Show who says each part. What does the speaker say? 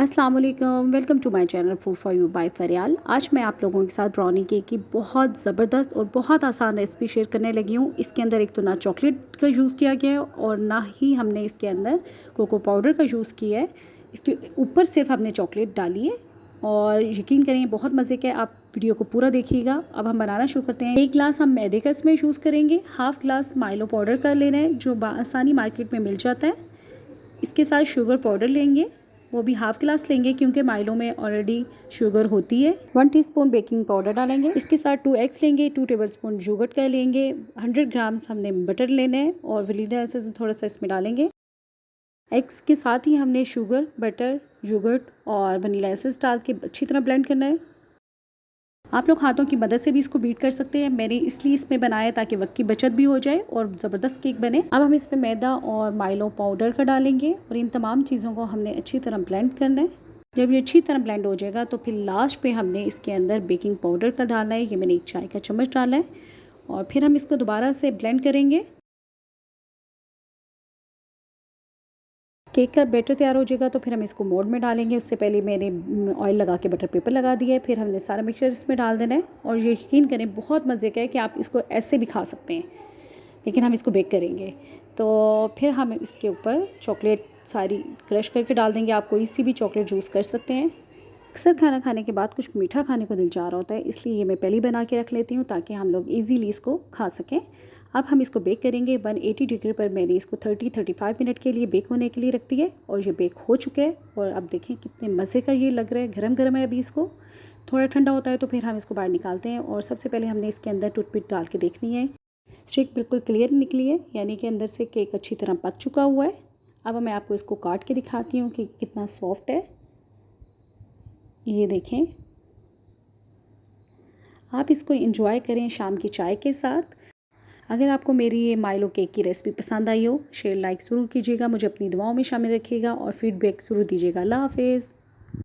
Speaker 1: अस्सलाम वालेकुम, welcome to my channel food for you by Fariyal. आज मैं आप लोगों के साथ ब्राउनी केक की बहुत ज़बरदस्त और बहुत आसान रेसिपी शेयर करने लगी हूँ। इसके अंदर एक तो ना चॉकलेट का यूज़ किया गया है और ना ही हमने इसके अंदर कोको पाउडर का यूज़ किया है। इसके ऊपर सिर्फ हमने चॉकलेट डाली है और यकीन करें बहुत मज़े का। आप वीडियो को पूरा देखिएगा। अब हम बनाना शुरू करते हैं। 1 गिलास हम मैदे का इसमें यूज़ करेंगे। हाफ़ गिलास माइलो पाउडर का लेना है जो आसानी मार्केट में मिल जाता है। इसके साथ शुगर पाउडर लेंगे, वो भी हाफ़ गिलास लेंगे क्योंकि माइलो में ऑलरेडी शुगर होती है। 1 टीस्पून बेकिंग पाउडर डालेंगे। इसके साथ 2 एग्स लेंगे, 2 टेबलस्पून योगर्ट का लेंगे, 100 ग्राम हमने बटर लेना है और वनीला एसेंस थोड़ा सा इसमें डालेंगे। एग्स के साथ ही हमने शुगर, बटर, योगर्ट और वनीला एसेंस डाल के अच्छी तरह ब्लेंड करना है। आप लोग हाथों की मदद से भी इसको बीट कर सकते हैं। मैंने इसलिए इसमें बनाया ताकि वक्त की बचत भी हो जाए और ज़बरदस्त केक बने। अब हम इसमें मैदा और माइलो पाउडर का डालेंगे और इन तमाम चीज़ों को हमने अच्छी तरह ब्लेंड करना है। जब ये अच्छी तरह ब्लेंड हो जाएगा तो फिर लास्ट पे हमने इसके अंदर बेकिंग पाउडर का डालना है। ये मैंने 1 चाय का चम्मच डाला है और फिर हम इसको दोबारा से ब्लेंड करेंगे। केक का बैटर तैयार हो जाएगा तो फिर हम इसको मोल्ड में डालेंगे। उससे पहले मैंने ऑयल लगा के बटर पेपर लगा दिया है। फिर हमने सारा मिक्सचर इसमें डाल देना है और ये यकीन करें बहुत मज़े का है कि आप इसको ऐसे भी खा सकते हैं, लेकिन हम इसको बेक करेंगे। तो फिर हम इसके ऊपर चॉकलेट सारी क्रश करके डाल देंगे। आप कोई सी भी चॉकलेट यूज़ कर सकते हैं। अक्सर खाना खाने के बाद कुछ मीठा खाने को दिल चाह रहा होता है, इसलिए ये मैं पहले ही बना के रख लेती हूँ ताकि हम लोग ईज़िली इसको खा सकें। अब हम इसको बेक करेंगे 180 डिग्री पर। मैंने इसको 30-35 मिनट के लिए बेक होने के लिए रख दिया है और ये बेक हो चुका है। और अब देखें कितने मज़े का ये लग रहा है। गरम गरम है। अभी इसको थोड़ा ठंडा होता है तो फिर हम इसको बाहर निकालते हैं और सबसे पहले हमने इसके अंदर टूथपिक डाल के देखनी है। स्टिक बिल्कुल क्लियर निकली है, यानी कि अंदर से केक अच्छी तरह पक चुका हुआ है। अब मैं आपको इसको काट के दिखाती हूँ कि कितना सॉफ्ट है। ये देखें। आप इसको एंजॉय करें शाम की चाय के साथ। अगर आपको मेरी ये माइलो केक की रेसिपी पसंद आई हो, शेयर लाइक ज़रूर कीजिएगा। मुझे अपनी दुआओं में शामिल रखिएगा और फीडबैक ज़रूर दीजिएगा। अल्लाह हाफ़िज़।